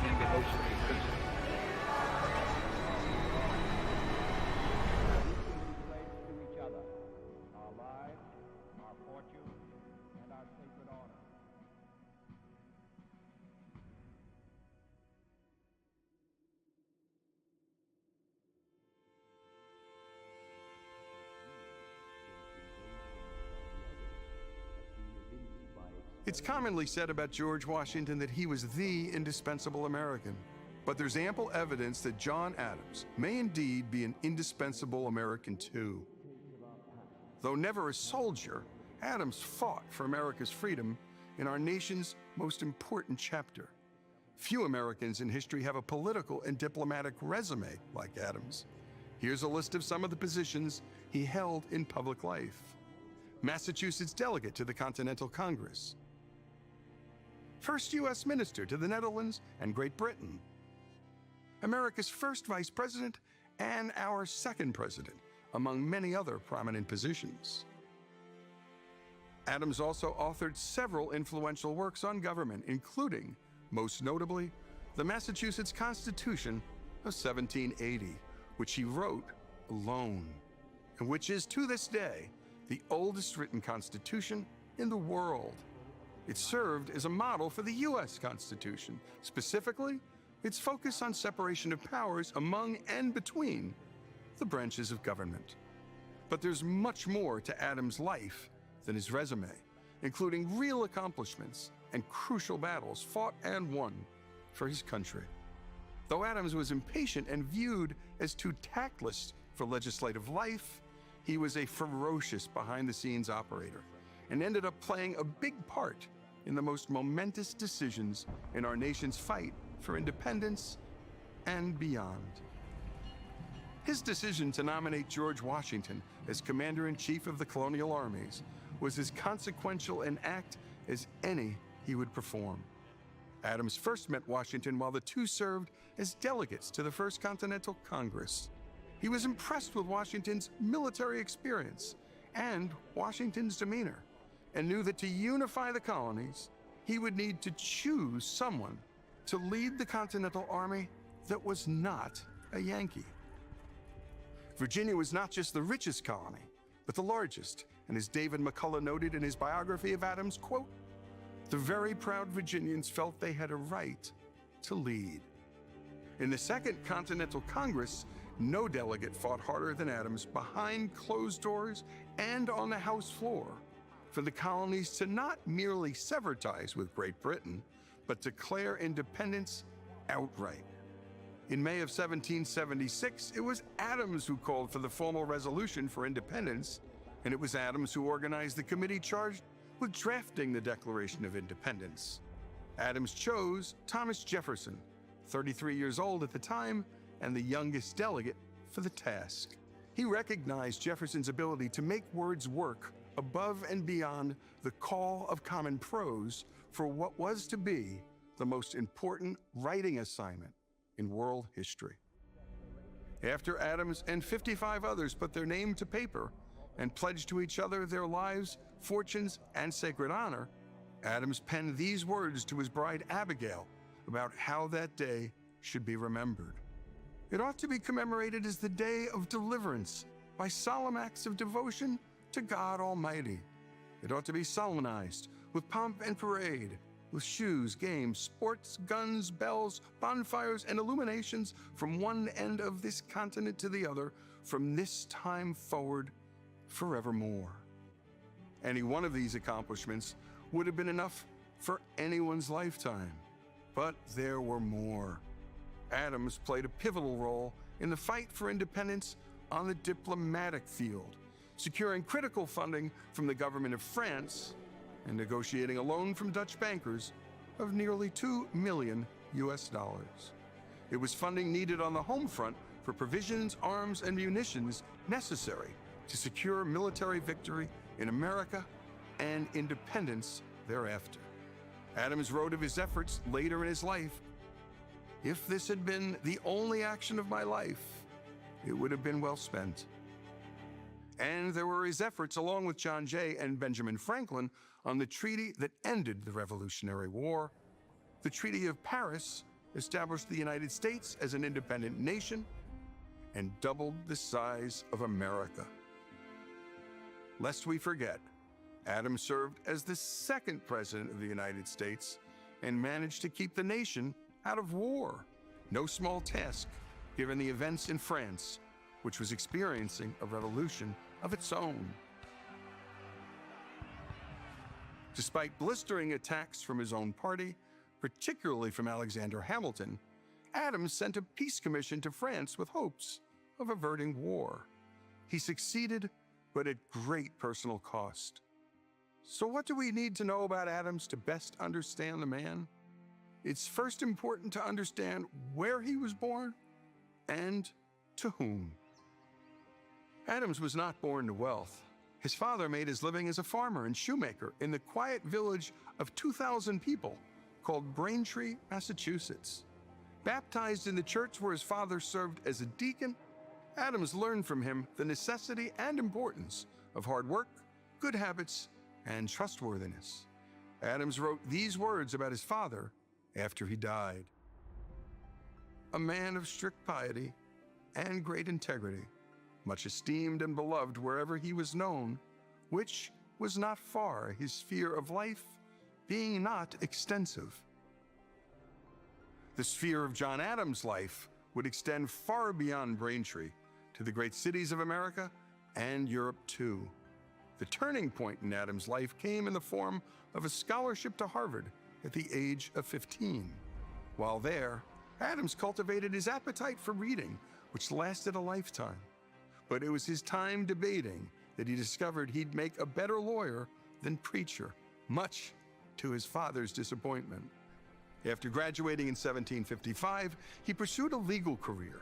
in devotion to principle. It's commonly said about George Washington that he was the indispensable American. But there's ample evidence that John Adams may indeed be an indispensable American too. Though never a soldier, Adams fought for America's freedom in our nation's most important chapter. Few Americans in history have a political and diplomatic resume like Adams. Here's a list of some of the positions he held in public life. Massachusetts delegate to the Continental Congress. First U.S. Minister to the Netherlands and Great Britain. America's first Vice President and our second President, among many other prominent positions. Adams also authored several influential works on government, including, most notably, the Massachusetts Constitution of 1780, which he wrote alone, and which is, to this day, the oldest written constitution in the world. It served as a model for the U.S. Constitution, specifically its focus on separation of powers among and between the branches of government. But there's much more to Adams' life than his resume, including real accomplishments and crucial battles fought and won for his country. Though Adams was impatient and viewed as too tactless for legislative life, he was a ferocious behind-the-scenes operator and ended up playing a big part in the most momentous decisions in our nation's fight for independence and beyond. His decision to nominate George Washington as Commander-in-Chief of the colonial armies was as consequential an act as any he would perform. Adams first met Washington while the two served as delegates to the First Continental Congress. He was impressed with Washington's military experience and Washington's demeanor, and knew that to unify the colonies, he would need to choose someone to lead the Continental Army that was not a Yankee. Virginia was not just the richest colony, but the largest, and as David McCullough noted in his biography of Adams, quote, "The very proud Virginians felt they had a right to lead." In the Second Continental Congress, no delegate fought harder than Adams behind closed doors and on the House floor for the colonies to not merely sever ties with Great Britain, but declare independence outright. In May of 1776, it was Adams who called for the formal resolution for independence, and it was Adams who organized the committee charged with drafting the Declaration of Independence. Adams chose Thomas Jefferson, 33 years old at the time, and the youngest delegate for the task. He recognized Jefferson's ability to make words work above and beyond the call of common prose for what was to be the most important writing assignment in world history. After Adams and 55 others put their name to paper and pledged to each other their lives, fortunes, and sacred honor, Adams penned these words to his bride Abigail about how that day should be remembered. It ought to be commemorated as the day of deliverance by solemn acts of devotion to God Almighty. It ought to be solemnized with pomp and parade, with shoes, games, sports, guns, bells, bonfires, and illuminations from one end of this continent to the other, from this time forward, forevermore. Any one of these accomplishments would have been enough for anyone's lifetime. But there were more. Adams played a pivotal role in the fight for independence on the diplomatic field, securing critical funding from the government of France and negotiating a loan from Dutch bankers of nearly $2 million. It was funding needed on the home front for provisions, arms, and munitions necessary to secure military victory in America and independence thereafter. Adams wrote of his efforts later in his life, "If this had been the only action of my life, it would have been well spent." And there were his efforts, along with John Jay and Benjamin Franklin, on the treaty that ended the Revolutionary War, the Treaty of Paris, established the United States as an independent nation and doubled the size of America. Lest we forget, Adams served as the second president of the United States and managed to keep the nation out of war. No small task, given the events in France, which was experiencing a revolution of its own. Despite blistering attacks from his own party, particularly from Alexander Hamilton, Adams sent a peace commission to France with hopes of averting war. He succeeded, but at great personal cost. So what do we need to know about Adams to best understand the man? It's first important to understand where he was born and to whom. Adams was not born to wealth. His father made his living as a farmer and shoemaker in the quiet village of 2,000 people called Braintree, Massachusetts. Baptized in the church where his father served as a deacon, Adams learned from him the necessity and importance of hard work, good habits, and trustworthiness. Adams wrote these words about his father after he died. A man of strict piety and great integrity, much esteemed and beloved wherever he was known, which was not far, his sphere of life being not extensive. The sphere of John Adams' life would extend far beyond Braintree to the great cities of America and Europe too. The turning point in Adams' life came in the form of a scholarship to Harvard at the age of 15. While there, Adams cultivated his appetite for reading, which lasted a lifetime. But it was his time debating that he discovered he'd make a better lawyer than preacher, much to his father's disappointment. After graduating in 1755, he pursued a legal career.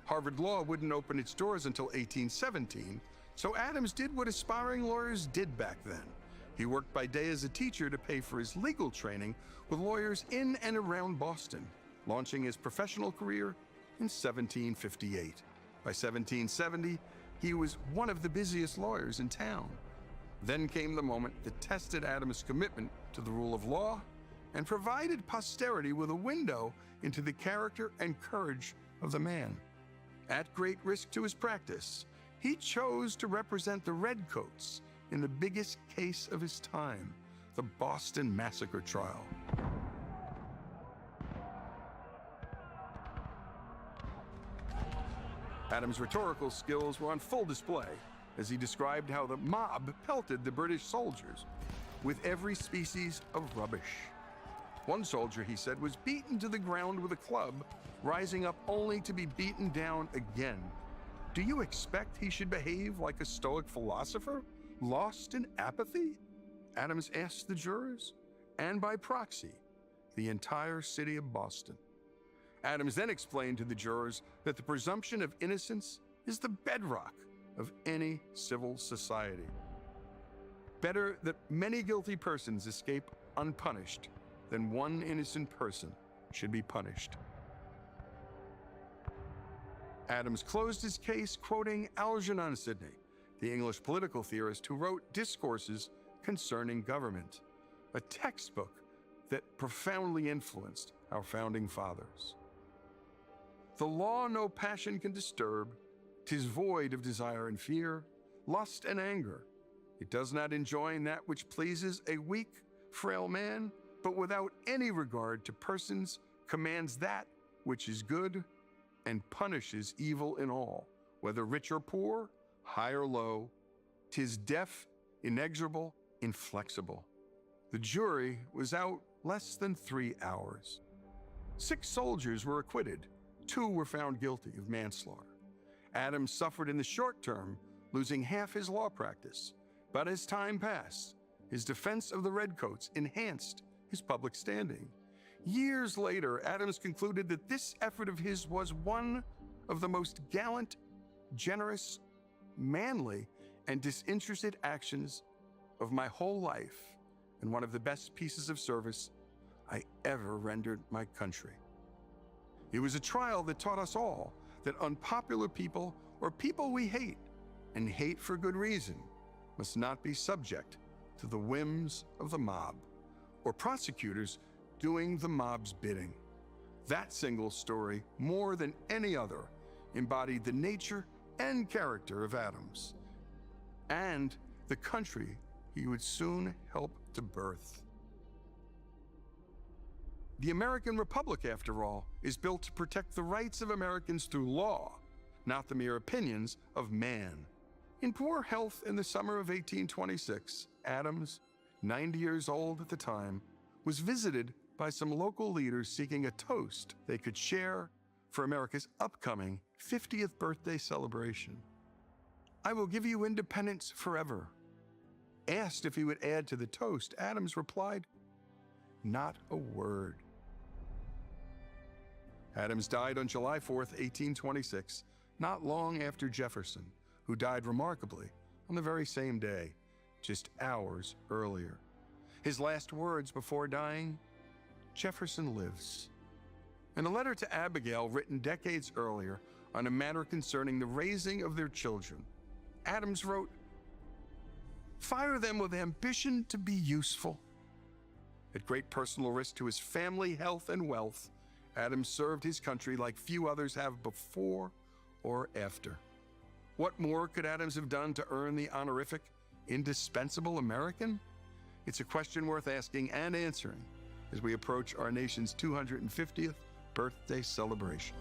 Harvard Law wouldn't open its doors until 1817, so Adams did what aspiring lawyers did back then. He worked by day as a teacher to pay for his legal training with lawyers in and around Boston, launching his professional career in 1758. By 1770, he was one of the busiest lawyers in town. Then came the moment that tested Adams' commitment to the rule of law and provided posterity with a window into the character and courage of the man. At great risk to his practice, he chose to represent the Redcoats in the biggest case of his time, the Boston Massacre trial. Adams' rhetorical skills were on full display as he described how the mob pelted the British soldiers with every species of rubbish. One soldier, he said, was beaten to the ground with a club, rising up only to be beaten down again. Do you expect he should behave like a Stoic philosopher, lost in apathy? Adams asked the jurors, and by proxy, the entire city of Boston. Adams then explained to the jurors that the presumption of innocence is the bedrock of any civil society. Better that many guilty persons escape unpunished than one innocent person should be punished. Adams closed his case quoting Algernon Sidney, the English political theorist who wrote Discourses Concerning Government, a textbook that profoundly influenced our founding fathers. The law no passion can disturb, 'tis void of desire and fear, lust and anger. It does not enjoin that which pleases a weak, frail man, but without any regard to persons commands that which is good and punishes evil in all, whether rich or poor, high or low. 'Tis deaf, inexorable, inflexible. The jury was out less than 3 hours. 6 soldiers were acquitted. 2 were found guilty of manslaughter. Adams suffered in the short term, losing half his law practice. But as time passed, his defense of the Redcoats enhanced his public standing. Years later, Adams concluded that this effort of his was one of the most gallant, generous, manly, and disinterested actions of my whole life, and one of the best pieces of service I ever rendered my country. It was a trial that taught us all that unpopular people, or people we hate, and hate for good reason, must not be subject to the whims of the mob, or prosecutors doing the mob's bidding. That single story, more than any other, embodied the nature and character of Adams and the country he would soon help to birth. The American Republic, after all, is built to protect the rights of Americans through law, not the mere opinions of man. In poor health in the summer of 1826, Adams, 90 years old at the time, was visited by some local leaders seeking a toast they could share for America's upcoming 50th birthday celebration. "I will give you independence forever." Asked if he would add to the toast, Adams replied, "Not a word." Adams died on July 4th, 1826, not long after Jefferson, who died remarkably on the very same day, just hours earlier. His last words before dying, "Jefferson lives." In a letter to Abigail written decades earlier on a matter concerning the raising of their children, Adams wrote, "Fire them with ambition to be useful." At great personal risk to his family, health, and wealth, Adams served his country like few others have before or after. What more could Adams have done to earn the honorific indispensable American? It's a question worth asking and answering as we approach our nation's 250th birthday celebration.